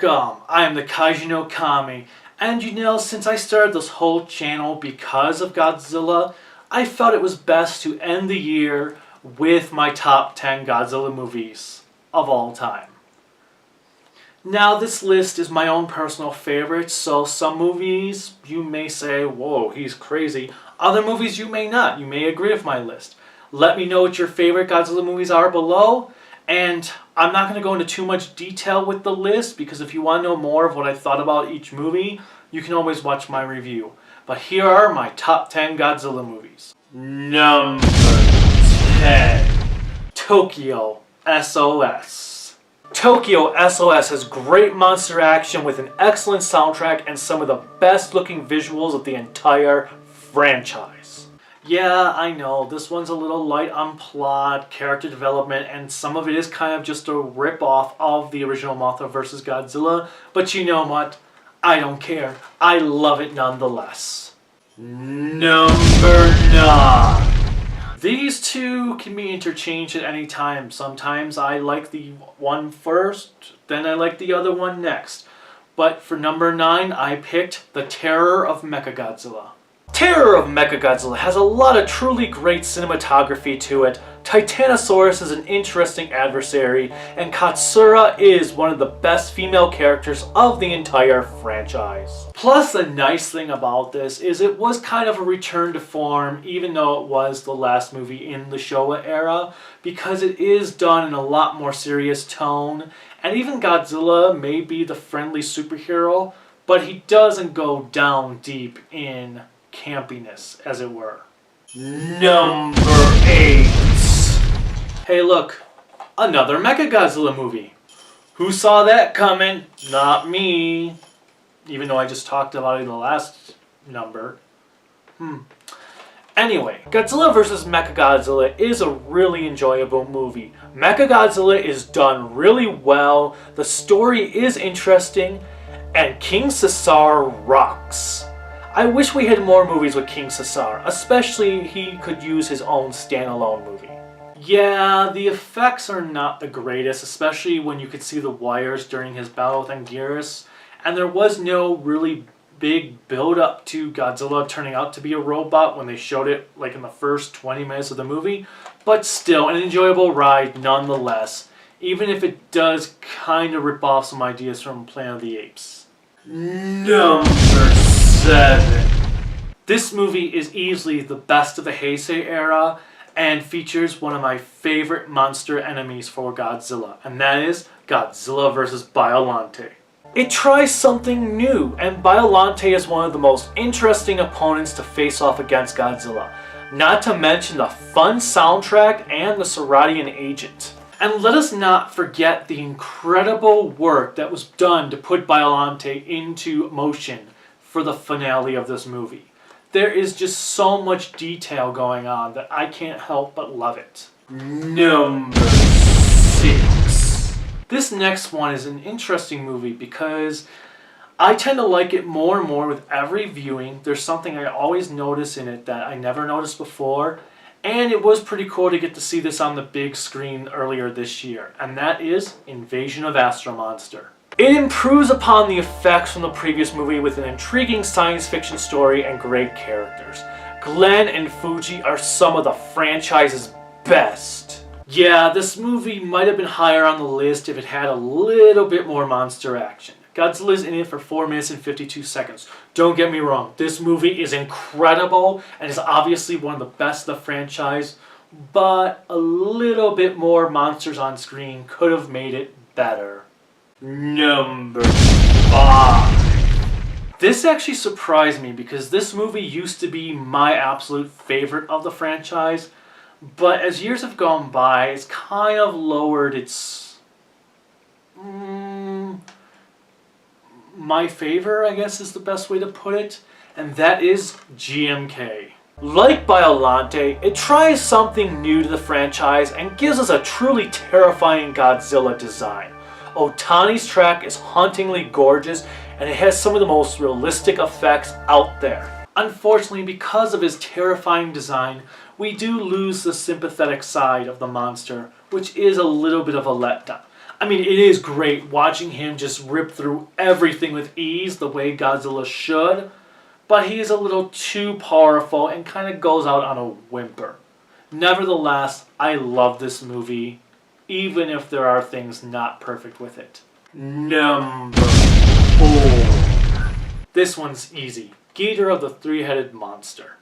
Welcome! I am the Kaiju no Kami, and since I started this whole channel because of Godzilla, I felt it was best to end the year with my top 10 Godzilla movies of all time. Now this list is my own personal favorite, so some movies you may say, whoa, he's crazy. Other movies you may not. You may agree with my list. Let me know what your favorite Godzilla movies are below. And I'm not going to go into too much detail with the list, because if you want to know more of what I thought about each movie, you can always watch my review. But here are my top 10 Godzilla movies. Number 10. Tokyo SOS. Tokyo SOS has great monster action with an excellent soundtrack and some of the best looking visuals of the entire franchise. Yeah, I know, this one's a little light on plot, character development, and some of it is kind of just a rip-off of the original Mothra vs. Godzilla, but you know what? I don't care. I love it nonetheless. Number 9. These two can be interchanged at any time. Sometimes I like the one first, then I like the other one next. But for number 9, I picked The Terror of Mechagodzilla. Terror of Mechagodzilla has a lot of truly great cinematography to it. Titanosaurus is an interesting adversary, and Katsura is one of the best female characters of the entire franchise. Plus, the nice thing about this is it was kind of a return to form, even though it was the last movie in the Showa era, because it is done in a lot more serious tone, and even Godzilla may be the friendly superhero, but he doesn't go down deep in campiness, as it were. Number 8. Hey look, another Mechagodzilla movie. Who saw that coming? Not me. Even though I just talked about it in the last number. Anyway, Godzilla vs. Mechagodzilla is a really enjoyable movie. Mechagodzilla is done really well, the story is interesting, and King Caesar rocks. I wish we had more movies with King Caesar, especially he could use his own standalone movie. Yeah, the effects are not the greatest, especially when you could see the wires during his battle with Anguirus, and there was no really big build-up to Godzilla turning out to be a robot when they showed it like in the first 20 minutes of the movie, but still an enjoyable ride nonetheless, even if it does kind of rip off some ideas from Planet of the Apes. Number 7. This movie is easily the best of the Heisei era and features one of my favorite monster enemies for Godzilla, and that is Godzilla vs. Biollante. It tries something new, and Biollante is one of the most interesting opponents to face off against Godzilla, not to mention the fun soundtrack and the Seradian agent. And let us not forget the incredible work that was done to put Biollante into motion for the finale of this movie. There is just so much detail going on that I can't help but love it. Number 6. This next one is an interesting movie because I tend to like it more and more with every viewing. There's something I always notice in it that I never noticed before, and it was pretty cool to get to see this on the big screen earlier this year, and that is Invasion of Astro. It improves upon the effects from the previous movie with an intriguing science fiction story and great characters. Glenn and Fuji are some of the franchise's best. Yeah, this movie might have been higher on the list if it had a little bit more monster action. Godzilla's in it for 4 minutes and 52 seconds. Don't get me wrong, this movie is incredible and is obviously one of the best of the franchise, but a little bit more monsters on screen could have made it better. Number 5. This actually surprised me because this movie used to be my absolute favorite of the franchise, but as years have gone by, it's kind of lowered its my favor, I guess is the best way to put it, and that is GMK. Like Biollante, it tries something new to the franchise and gives us a truly terrifying Godzilla design. Otani's track is hauntingly gorgeous, and it has some of the most realistic effects out there. Unfortunately, because of his terrifying design, we do lose the sympathetic side of the monster, which is a little bit of a letdown. I mean, it is great watching him just rip through everything with ease the way Godzilla should, but he is a little too powerful and kind of goes out on a whimper. Nevertheless, I love this movie, even if there are things not perfect with it. Number 4. This one's easy. Gator of the Three-Headed Monster.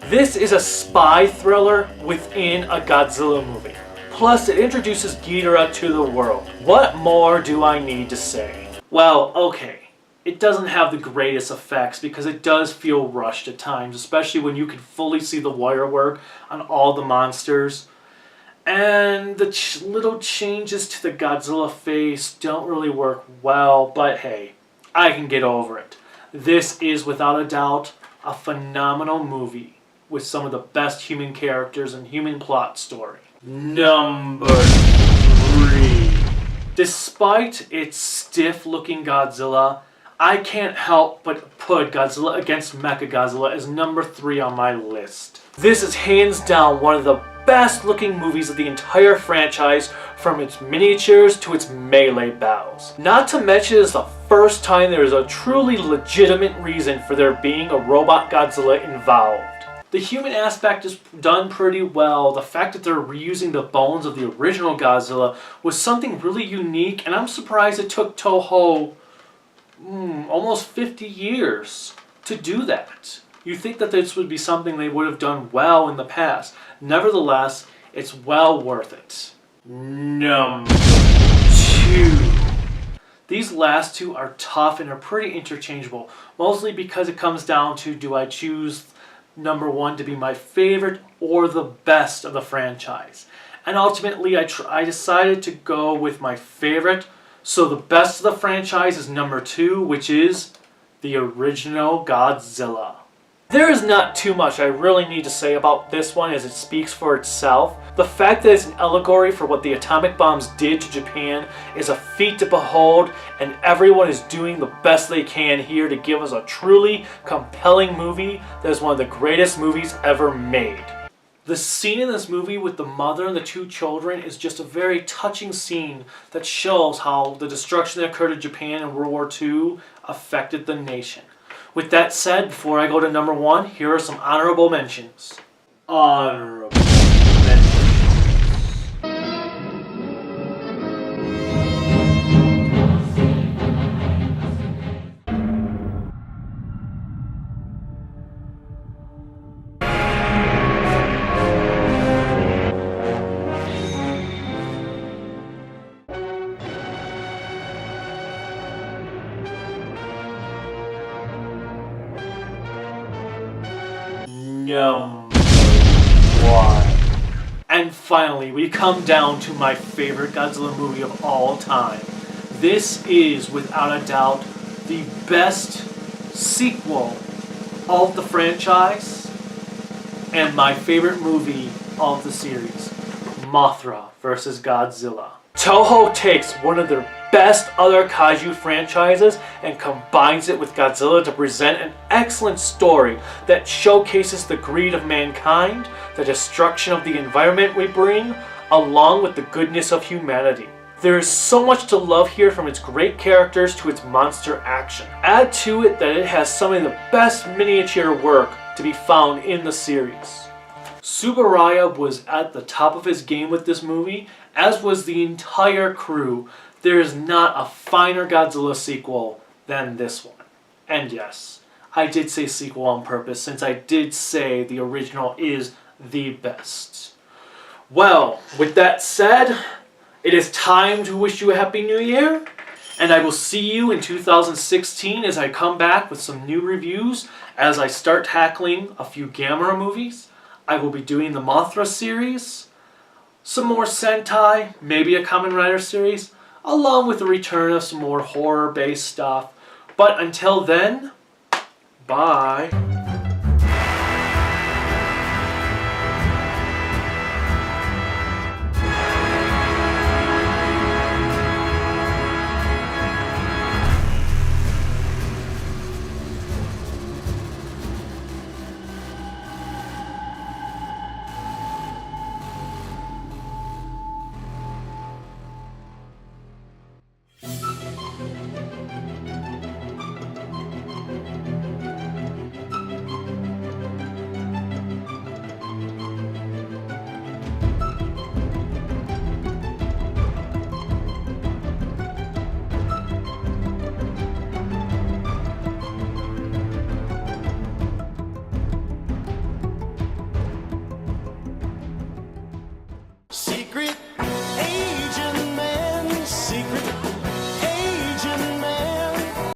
This is a spy thriller within a Godzilla movie. Plus, it introduces Ghidorah to the world. What more do I need to say? Well, okay. It doesn't have the greatest effects because it does feel rushed at times, especially when you can fully see the wire work on all the monsters. And the little changes to the Godzilla face don't really work well, but hey, I can get over it. This is without a doubt a phenomenal movie with some of the best human characters and human plot story. Number 3. Despite its stiff-looking Godzilla, I can't help but put Godzilla against Mechagodzilla as number 3 on my list. This is hands down one of the best-looking movies of the entire franchise, from its miniatures to its melee battles. Not to mention, it's the first time there is a truly legitimate reason for there being a robot Godzilla involved. The human aspect is done pretty well. The fact that they're reusing the bones of the original Godzilla was something really unique, and I'm surprised it took Toho almost 50 years to do that. You'd think that this would be something they would have done well in the past. Nevertheless, it's well worth it. Number 2. These last two are tough and are pretty interchangeable, mostly because it comes down to, do I choose number 1 to be my favorite or the best of the franchise? And ultimately, I decided to go with my favorite. So the best of the franchise is number 2, which is the original Godzilla. There is not too much I really need to say about this one, as it speaks for itself. The fact that it's an allegory for what the atomic bombs did to Japan is a feat to behold, and everyone is doing the best they can here to give us a truly compelling movie that is one of the greatest movies ever made. The scene in this movie with the mother and the 2 children is just a very touching scene that shows how the destruction that occurred in Japan in World War II affected the nation. With that said, before I go to number 1, here are some honorable mentions. Honorable mentions. Number 1. And finally, we come down to my favorite Godzilla movie of all time. This is, without a doubt, the best sequel of the franchise and my favorite movie of the series, Mothra vs. Godzilla. Toho takes one of their best other kaiju franchises and combines it with Godzilla to present an excellent story that showcases the greed of mankind, the destruction of the environment we bring, along with the goodness of humanity. There is so much to love here, from its great characters to its monster action. Add to it that it has some of the best miniature work to be found in the series. Tsuburaya was at the top of his game with this movie, as was the entire crew. There is not a finer Godzilla sequel than this one. And yes, I did say sequel on purpose, since I did say the original is the best. Well, with that said, it is time to wish you a Happy New Year, and I will see you in 2016 as I come back with some new reviews as I start tackling a few Gamera movies. I will be doing the Mothra series, some more Sentai, maybe a Kamen Rider series, along with the return of some more horror-based stuff. But until then, bye.